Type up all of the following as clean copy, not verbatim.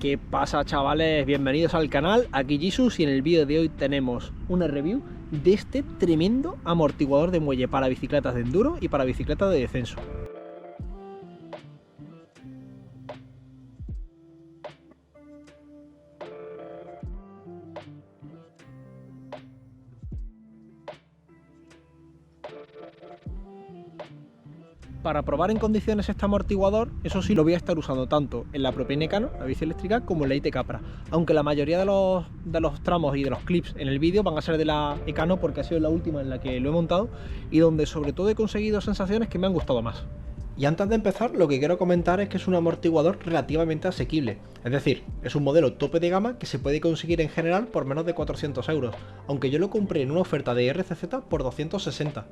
¿Qué pasa, chavales? Bienvenidos al canal, aquí Jesus, y en el vídeo de hoy tenemos una review de este tremendo amortiguador de muelle para bicicletas de enduro y para bicicletas de descenso. Para probar en condiciones este amortiguador, eso sí, lo voy a estar usando tanto en la propia Ecano, la bici eléctrica, como en la IT Capra. Aunque la mayoría de los tramos y de los clips en el vídeo van a ser de la Ecano, porque ha sido la última en la que lo he montado y donde sobre todo he conseguido sensaciones que me han gustado más. Y antes de empezar, lo que quiero comentar es que es un amortiguador relativamente asequible. Es decir, es un modelo tope de gama que se puede conseguir en general por menos de 400 euros, aunque yo lo compré en una oferta de RCZ por 260.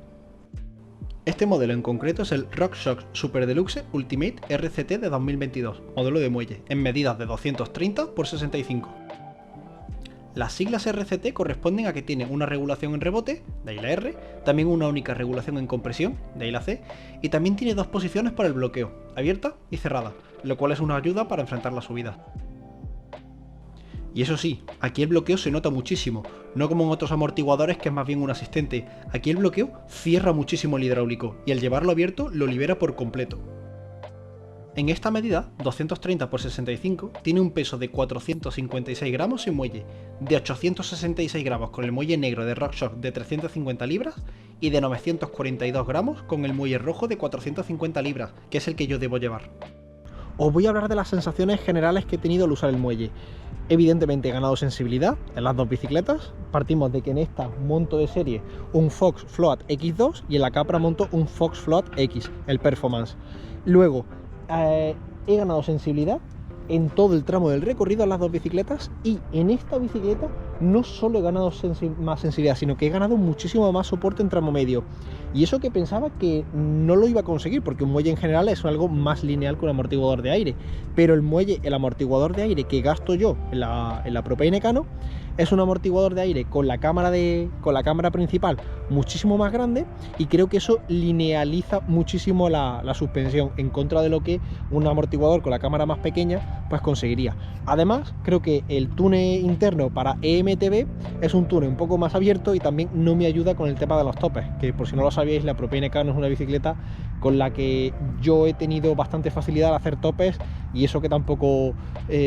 Este modelo en concreto es el RockShox Super Deluxe Ultimate RCT de 2022, modelo de muelle, en medidas de 230 x 65. Las siglas RCT corresponden a que tiene una regulación en rebote, de ahí la R, también una única regulación en compresión, de ahí la C, y también tiene dos posiciones para el bloqueo, abierta y cerrada, lo cual es una ayuda para enfrentar la subida. Y eso sí, aquí el bloqueo se nota muchísimo, no como en otros amortiguadores que es más bien un asistente. Aquí el bloqueo cierra muchísimo el hidráulico y al llevarlo abierto lo libera por completo. En esta medida, 230 x 65, tiene un peso de 456 gramos sin muelle, de 866 gramos con el muelle negro de RockShox de 350 libras y de 942 gramos con el muelle rojo de 450 libras, que es el que yo debo llevar. Os voy a hablar de las sensaciones generales que he tenido al usar el muelle. Evidentemente he ganado sensibilidad en las dos bicicletas. Partimos de que en esta monto de serie un Fox Float X2 y en la Capra monto un Fox Float X, el Performance. Luego he ganado sensibilidad en todo el tramo del recorrido en las dos bicicletas, y en esta bicicleta no solo he ganado más sensibilidad, sino que he ganado muchísimo más soporte en tramo medio. Y eso que pensaba que no lo iba a conseguir, porque un muelle en general es algo más lineal que un amortiguador de aire, pero el amortiguador de aire que gasto yo en la propia Ecano es un amortiguador de aire con la cámara principal muchísimo más grande, y creo que eso linealiza muchísimo la suspensión, en contra de lo que un amortiguador con la cámara más pequeña pues conseguiría. Además, creo que el túnel interno para EMTB es un túnel un poco más abierto y también no me ayuda con el tema de los topes, que por si no lo sabíais, la propia Ecano es una bicicleta con la que yo he tenido bastante facilidad al hacer topes, y eso que tampoco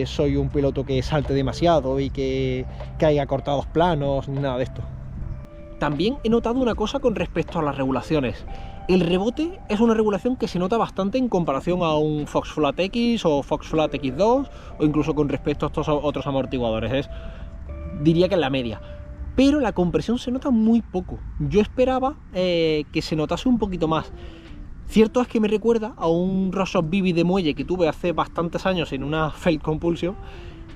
soy un piloto que salte demasiado y que haya cortados planos ni nada de esto. También he notado una cosa con respecto a las regulaciones. El rebote es una regulación que se nota bastante en comparación a un Fox Float X o Fox Float X2, o incluso con respecto a estos otros amortiguadores. Diría que es la media. Pero la compresión se nota muy poco. Yo esperaba que se notase un poquito más. Cierto es que me recuerda a un RockShox Vivi de muelle que tuve hace bastantes años en una Failed Compulsion,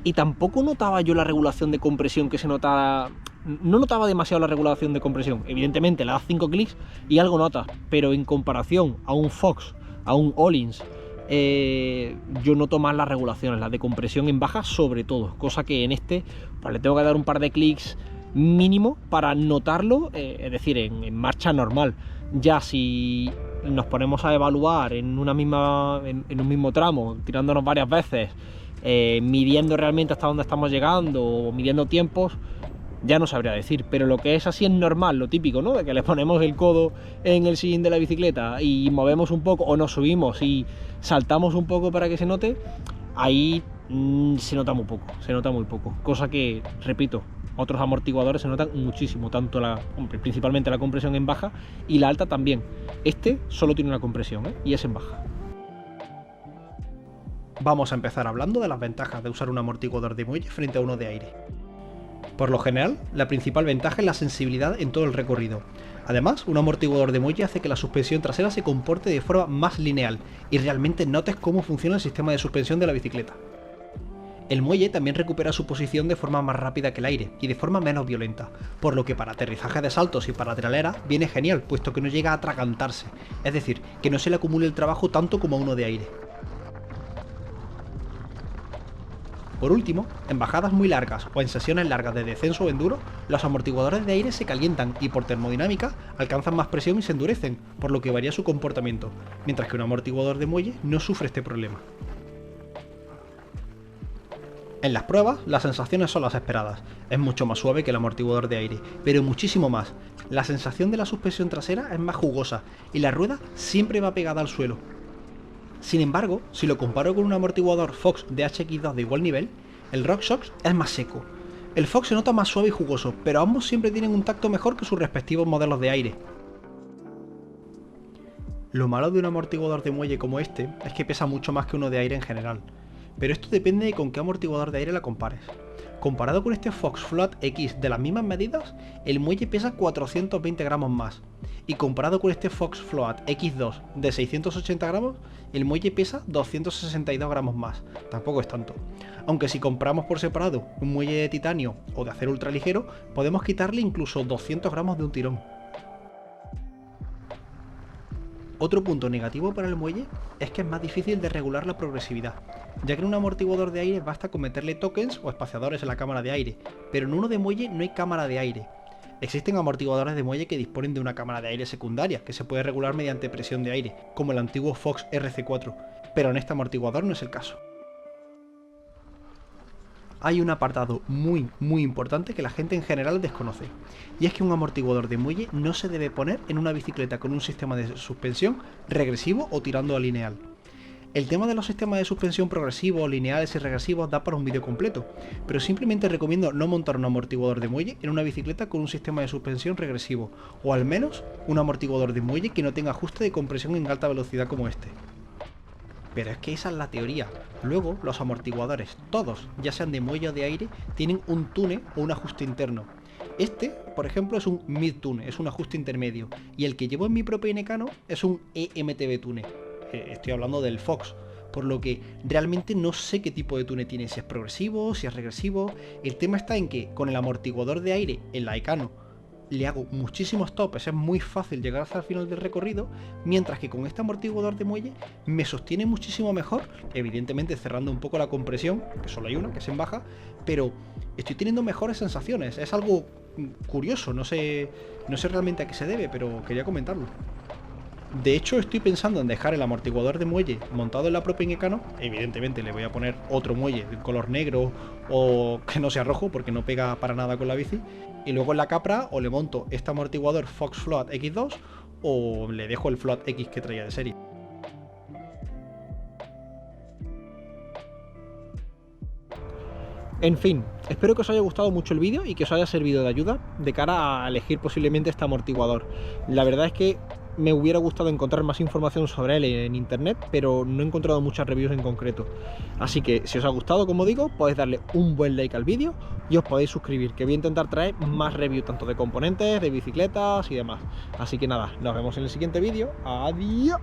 y tampoco notaba yo la regulación de compresión que se notaba. No notaba demasiado la regulación de compresión. Evidentemente le das 5 clics y algo notas, pero en comparación a un Fox, a un Öhlins, yo noto más las regulaciones, las de compresión en baja sobre todo, cosa que en este pues, le tengo que dar un par de clics mínimo para notarlo, es decir, en marcha normal. Ya si nos ponemos a evaluar en un mismo tramo, tirándonos varias veces, midiendo realmente hasta dónde estamos llegando o midiendo tiempos, ya no sabría decir. Pero lo que es así es normal, lo típico, ¿no? De que le ponemos el codo en el sillín de la bicicleta y movemos un poco, o nos subimos y saltamos un poco para que se note, ahí se nota muy poco, cosa que, repito, otros amortiguadores se notan muchísimo, tanto principalmente la compresión en baja y la alta también. Este solo tiene una compresión, y es en baja. Vamos a empezar hablando de las ventajas de usar un amortiguador de muelle frente a uno de aire. Por lo general, la principal ventaja es la sensibilidad en todo el recorrido. Además, un amortiguador de muelle hace que la suspensión trasera se comporte de forma más lineal y realmente notes cómo funciona el sistema de suspensión de la bicicleta. El muelle también recupera su posición de forma más rápida que el aire y de forma menos violenta, por lo que para aterrizaje de saltos y para trialera viene genial, puesto que no llega a atragantarse, es decir, que no se le acumule el trabajo tanto como a uno de aire. Por último, en bajadas muy largas o en sesiones largas de descenso o enduro, los amortiguadores de aire se calientan y por termodinámica alcanzan más presión y se endurecen, por lo que varía su comportamiento, mientras que un amortiguador de muelle no sufre este problema. En las pruebas, las sensaciones son las esperadas. Es mucho más suave que el amortiguador de aire, pero muchísimo más. La sensación de la suspensión trasera es más jugosa y la rueda siempre va pegada al suelo. Sin embargo, si lo comparo con un amortiguador Fox de HX2 de igual nivel, el RockShox es más seco. El Fox se nota más suave y jugoso, pero ambos siempre tienen un tacto mejor que sus respectivos modelos de aire. Lo malo de un amortiguador de muelle como este es que pesa mucho más que uno de aire en general, pero esto depende de con qué amortiguador de aire la compares. Comparado con este Fox Float X de las mismas medidas, el muelle pesa 420 gramos más, y comparado con este Fox Float X2 de 680 gramos, el muelle pesa 262 gramos más, tampoco es tanto. Aunque si compramos por separado un muelle de titanio o de acero ultraligero, podemos quitarle incluso 200 gramos de un tirón. Otro punto negativo para el muelle es que es más difícil de regular la progresividad, ya que en un amortiguador de aire basta con meterle tokens o espaciadores en la cámara de aire, pero en uno de muelle no hay cámara de aire. Existen amortiguadores de muelle que disponen de una cámara de aire secundaria, que se puede regular mediante presión de aire, como el antiguo Fox RC4, pero en este amortiguador no es el caso. Hay un apartado muy importante que la gente en general desconoce, y es que un amortiguador de muelle no se debe poner en una bicicleta con un sistema de suspensión regresivo o tirando a lineal. El tema de los sistemas de suspensión progresivos, lineales y regresivos da para un vídeo completo, pero simplemente recomiendo no montar un amortiguador de muelle en una bicicleta con un sistema de suspensión regresivo, o al menos un amortiguador de muelle que no tenga ajuste de compresión en alta velocidad como este. Pero es que esa es la teoría. Luego, los amortiguadores, todos, ya sean de muelle o de aire, tienen un tune o un ajuste interno. Este, por ejemplo, es un mid-tune, es un ajuste intermedio, y el que llevo en mi propio Inecano es un EMTB tune. Estoy hablando del Fox, por lo que realmente no sé qué tipo de tune tiene, si es progresivo, si es regresivo. El tema está en que con el amortiguador de aire en la Ekano le hago muchísimos topes, es muy fácil llegar hasta el final del recorrido, mientras que con este amortiguador de muelle me sostiene muchísimo mejor, evidentemente cerrando un poco la compresión, que solo hay una, que es en baja, pero estoy teniendo mejores sensaciones. Es algo curioso, no sé realmente a qué se debe, pero quería comentarlo. De hecho, estoy pensando en dejar el amortiguador de muelle montado en la propia Inecano. Evidentemente le voy a poner otro muelle de color negro o que no sea rojo porque no pega para nada con la bici. Y luego en la Capra o le monto este amortiguador Fox Float X2 o le dejo el Float X que traía de serie. En fin, espero que os haya gustado mucho el vídeo y que os haya servido de ayuda de cara a elegir posiblemente este amortiguador. La verdad es que me hubiera gustado encontrar más información sobre él en internet, pero no he encontrado muchas reviews en concreto. Así que si os ha gustado, como digo, podéis darle un buen like al vídeo y os podéis suscribir, que voy a intentar traer más reviews tanto de componentes, de bicicletas y demás. Así que nada, nos vemos en el siguiente vídeo. ¡Adiós!